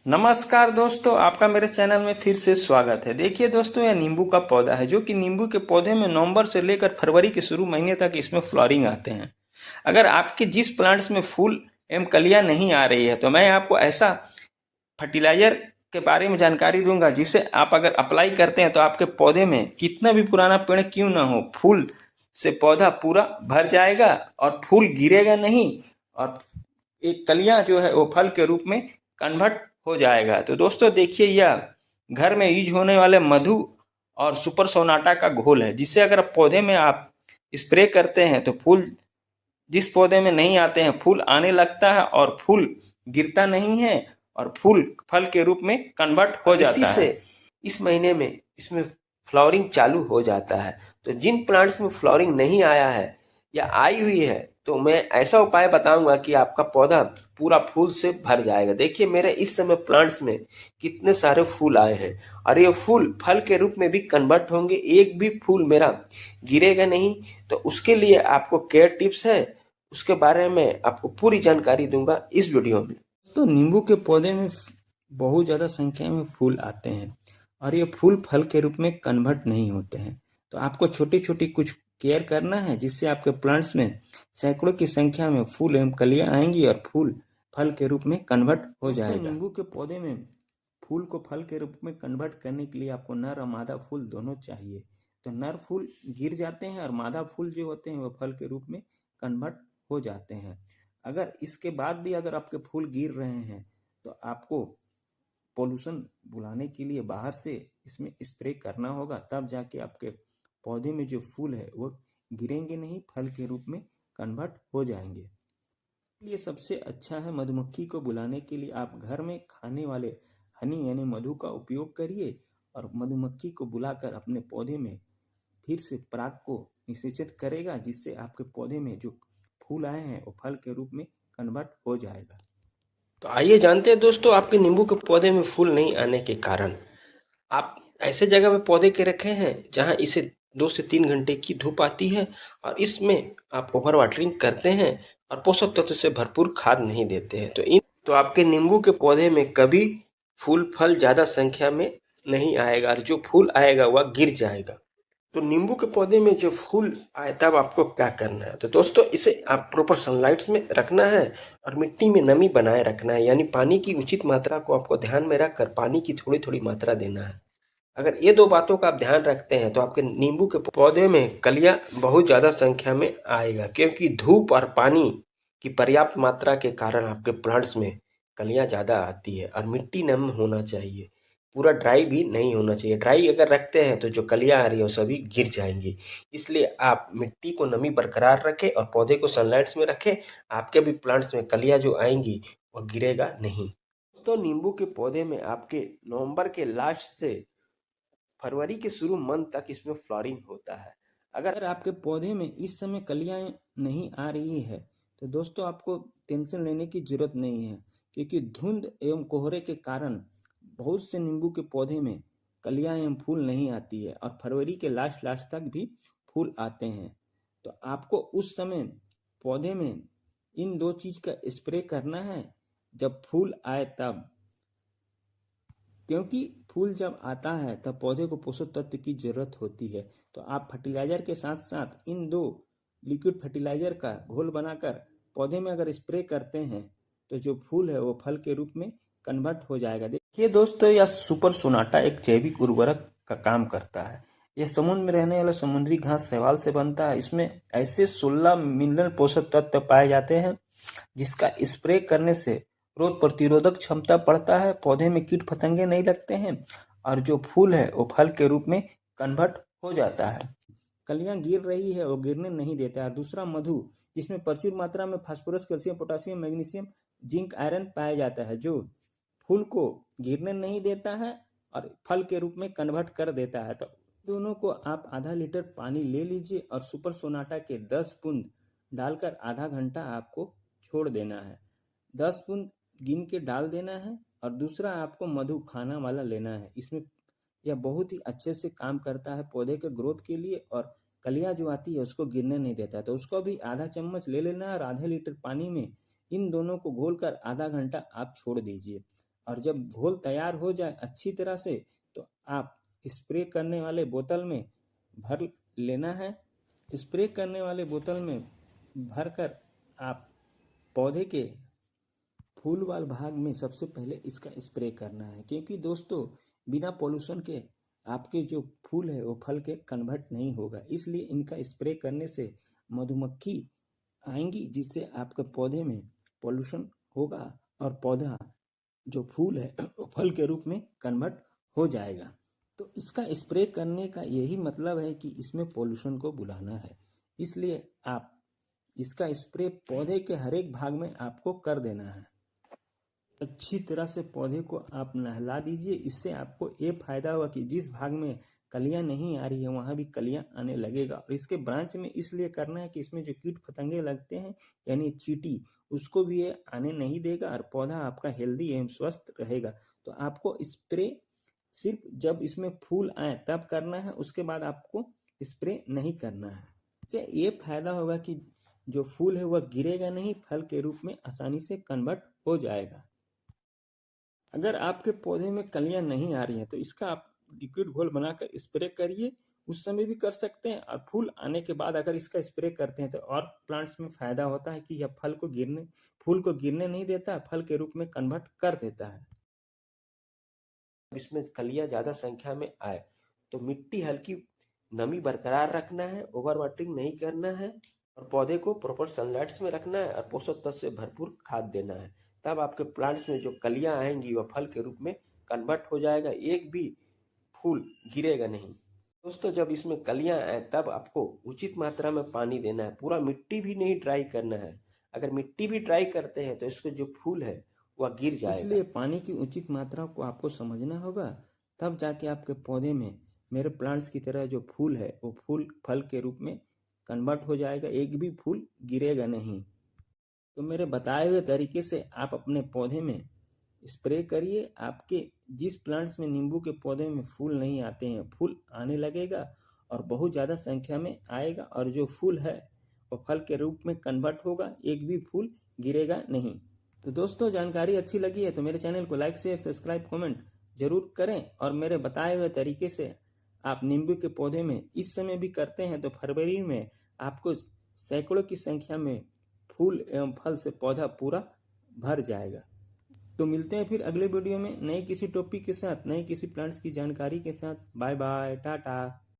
नमस्कार दोस्तों, आपका मेरे चैनल में फिर से स्वागत है। देखिए दोस्तों, यह नींबू का पौधा है जो कि नींबू के पौधे में नवंबर से लेकर फरवरी के शुरू महीने तक इसमें फ्लावरिंग आते हैं। अगर आपके जिस प्लांट्स में फूल एवं कलियां नहीं आ रही है तो मैं आपको ऐसा फर्टिलाइजर के बारे में जानकारी दूंगा जिसे आप अगर अप्लाई करते हैं तो आपके पौधे में कितना भी पुराना पेड़ क्यों ना हो, फूल से पौधा पूरा भर जाएगा और फूल गिरेगा नहीं, और एक कलियां जो है वो फल के रूप में कन्वर्ट हो जाएगा। तो दोस्तों देखिए, यह घर में यूज होने वाले मधु और सुपर सोनाटा का घोल है, जिससे अगर पौधे में आप स्प्रे करते हैं तो फूल जिस पौधे में नहीं आते हैं फूल आने लगता है और फूल गिरता नहीं है और फूल फल के रूप में कन्वर्ट हो जाता है। इस महीने में इसमें फ्लावरिंग चालू हो जाता है। तो जिन प्लांट्स में फ्लावरिंग नहीं आया है या आई हुई है तो मैं ऐसा उपाय बताऊंगा कि आपका पौधा पूरा फूल से भर जाएगा। देखिए मेरे इस समय प्लांट्स में कितने सारे फूल आए हैं और ये फूल फल के रूप में भी कन्वर्ट होंगे, एक भी फूल मेरा गिरेगा नहीं। तो उसके लिए आपको केयर टिप्स है, उसके बारे में आपको पूरी जानकारी दूंगा इस वीडियो में। तो नींबू के पौधे में बहुत ज़्यादा संख्या में फूल आते हैं और ये फूल फल के रूप में कन्वर्ट नहीं होते हैं। तो आपको छोटी छोटी कुछ केयर करना है जिससे आपके प्लांट्स में सैकड़ों की संख्या में फूल एवं कलियां आएंगी और फूल फल के रूप में कन्वर्ट हो जाएगा। नींबू के पौधे में फूल को फल के रूप में कन्वर्ट करने के लिए आपको नर और मादा फूल दोनों चाहिए। तो नर फूल गिर जाते हैं और मादा फूल जो होते हैं वो फल के रूप में कन्वर्ट हो जाते हैं। अगर इसके बाद भी अगर आपके फूल गिर रहे हैं तो आपको पोल्यूशन बुलाने के लिए बाहर से इसमें स्प्रे करना होगा, तब जाके आपके पौधे में जो फूल है वो गिरेंगे नहीं, फल के रूप में कन्वर्ट हो जाएंगे। ये सबसे अच्छा है मधुमक्खी को बुलाने के लिए आप घर में खाने वाले हनी यानी मधु का उपयोग करिए और मधुमक्खी को बुलाकर अपने पौधे में फिर से पराग को निषेचित करेगा, जिससे आपके पौधे में जो फूल आए हैं वो फल के रूप में कन्वर्ट हो जाएगा। तो आइए जानते हैं दोस्तों, आपके नींबू के पौधे में फूल नहीं आने के कारण आप ऐसे जगह पे पौधे के रखे हैं जहां इसे 2 से 3 घंटे की धूप आती है और इसमें आप ओवर वाटरिंग करते हैं और पोषक तत्व से भरपूर खाद नहीं देते हैं तो आपके नींबू के पौधे में कभी फूल फल ज्यादा संख्या में नहीं आएगा और जो फूल आएगा वह गिर जाएगा। तो नींबू के पौधे में जो फूल आए तब आपको क्या करना है, तो दोस्तों इसे आप प्रॉपर सनलाइट्स में रखना है और मिट्टी में नमी बनाए रखना है, यानी पानी की उचित मात्रा को आपको ध्यान में रखकर पानी की थोड़ी थोड़ी मात्रा देना है। अगर ये 2 बातों का आप ध्यान रखते हैं तो आपके नींबू के पौधे में कलियां बहुत ज़्यादा संख्या में आएगा, क्योंकि धूप और पानी की पर्याप्त मात्रा के कारण आपके प्लांट्स में कलियां ज़्यादा आती है और मिट्टी नम होना चाहिए, पूरा ड्राई भी नहीं होना चाहिए। ड्राई अगर रखते हैं तो जो कलियां आ रही है वो सभी गिर जाएंगी। इसलिए आप मिट्टी को नमी बरकरार रखें और पौधे को सनलाइट्स में रखें, आपके भी प्लांट्स में कलियां जो आएंगी वह गिरेगा नहीं। तो नींबू के पौधे में आपके नवंबर के लास्ट से फरवरी के शुरू मंथ तक इसमें फ्लावरिंग होता है। अगर आपके पौधे में इस समय कलियां नहीं आ रही है तो दोस्तों आपको टेंशन लेने की जरूरत नहीं है, क्योंकि धुंध एवं कोहरे के कारण बहुत से नींबू के पौधे में कलियां एवं फूल नहीं आती है और फरवरी के लास्ट लास्ट तक भी फूल आते हैं। तो आपको उस समय पौधे में इन दो चीज का स्प्रे करना है, जब फूल आए तब, क्योंकि फूल जब आता है तब पौधे को पोषक तत्व की जरूरत होती है। तो आप फर्टिलाइजर के साथ साथ इन दो लिक्विड फर्टिलाइजर का घोल बनाकर पौधे में अगर स्प्रे करते हैं तो जो फूल है वो फल के रूप में कन्वर्ट हो जाएगा। देखिए दोस्तों, यह सुपर सोनाटा एक जैविक उर्वरक का काम करता है। यह समुद्र में रहने वाले समुद्री घास शैवाल से बनता है। इसमें ऐसे 16 मिनरल पोषक तत्व पाए जाते हैं जिसका स्प्रे करने से रोग प्रतिरोधक क्षमता बढ़ता है, पौधे में कीट फतंगे नहीं लगते हैं और जो फूल है वो फल के रूप में कन्वर्ट हो जाता है। कलियां गिर रही है वो गिरने नहीं देता है। दूसरा मधु, जिसमें प्रचुर मात्रा में phosphorus, calcium, potassium, magnesium, zinc, iron पाया जाता है, जो फूल को गिरने नहीं देता है और फल के रूप में कन्वर्ट कर देता है। तो दोनों को आप आधा लीटर पानी ले लीजिए और सुपर सोनाटा के 10 बूंद डालकर आधा घंटा आपको छोड़ देना है। 10 बूंद गिन के डाल देना है और दूसरा आपको मधु खाना वाला लेना है। इसमें यह बहुत ही अच्छे से काम करता है पौधे के ग्रोथ के लिए और कलियां जो आती है उसको गिरने नहीं देता है। तो उसको भी आधा चम्मच ले लेना है और आधे लीटर पानी में इन दोनों को घोलकर आधा घंटा आप छोड़ दीजिए और जब घोल तैयार हो जाए अच्छी तरह से तो आप स्प्रे करने वाले बोतल में भर लेना है। स्प्रे करने वाले बोतल में भरकर आप पौधे के फूल वाले भाग में सबसे पहले इसका स्प्रे करना है, क्योंकि दोस्तों बिना पोल्यूशन के आपके जो फूल है वो फल के कन्वर्ट नहीं होगा। इसलिए इनका स्प्रे करने से मधुमक्खी आएंगी, जिससे आपके पौधे में पोल्यूशन होगा और पौधा जो फूल है वो फल के रूप में कन्वर्ट हो जाएगा। तो इसका स्प्रे करने का यही मतलब है कि इसमें पोल्यूशन को बुलाना है। इसलिए आप इसका स्प्रे पौधे के हर एक भाग में आपको कर देना है। अच्छी तरह से पौधे को आप नहला दीजिए। इससे आपको ये फायदा होगा कि जिस भाग में कलियां नहीं आ रही है वहां भी कलियां आने लगेगा। और इसके ब्रांच में इसलिए करना है कि इसमें जो कीट पतंगे लगते हैं यानी चींटी, उसको भी ये आने नहीं देगा और पौधा आपका हेल्दी एवं स्वस्थ रहेगा। तो आपको स्प्रे सिर्फ जब इसमें फूल आए तब करना है, उसके बाद आपको स्प्रे नहीं करना है। इससे ये फायदा होगा कि जो फूल है वह गिरेगा नहीं, फल के रूप में आसानी से कन्वर्ट हो जाएगा। अगर आपके पौधे में कलियां नहीं आ रही हैं तो इसका आप लिक्विड घोल बनाकर स्प्रे करिए। उस समय भी कर सकते हैं, और फूल आने के बाद अगर इसका स्प्रे करते हैं तो और प्लांट्स में फायदा होता है कि यह फूल को गिरने नहीं देता, फल के रूप में कन्वर्ट कर देता है। इसमें कलियां ज्यादा संख्या में आए तो मिट्टी हल्की नमी बरकरार रखना है, ओवर वाटरिंग नहीं करना है और पौधे को प्रॉपर सनलाइट्स में रखना है और पोषक तत्व से भरपूर खाद देना है। तब आपके प्लांट्स में जो कलियां आएंगी वह फल के रूप में कन्वर्ट हो जाएगा, एक भी फूल गिरेगा नहीं। दोस्तों जब इसमें कलियां आए तब आपको उचित मात्रा में पानी देना है, पूरा मिट्टी भी नहीं ड्राई करना है। अगर मिट्टी भी ड्राई करते हैं तो इसके जो फूल है वह गिर जाएगा। इसलिए पानी की उचित मात्रा को आपको समझना होगा, तब जाके आपके पौधे में मेरे प्लांट्स की तरह जो फूल है वो फूल फल के रूप में कन्वर्ट हो जाएगा, एक भी फूल गिरेगा नहीं। तो मेरे बताए हुए तरीके से आप अपने पौधे में स्प्रे करिए। आपके जिस प्लांट्स में नींबू के पौधे में फूल नहीं आते हैं, फूल आने लगेगा और बहुत ज़्यादा संख्या में आएगा, और जो फूल है वो फल के रूप में कन्वर्ट होगा, एक भी फूल गिरेगा नहीं। तो दोस्तों जानकारी अच्छी लगी है तो मेरे चैनल को लाइक शेयर सब्सक्राइब कमेंट जरूर करें। और मेरे बताए हुए तरीके से आप नींबू के पौधे में इस समय भी करते हैं तो फरवरी में आपको सैकड़ों की संख्या में फूल एवं फल से पौधा पूरा भर जाएगा। तो मिलते हैं फिर अगले वीडियो में नए किसी टॉपिक के साथ, नए किसी प्लांट्स की जानकारी के साथ। Bye bye, Tata.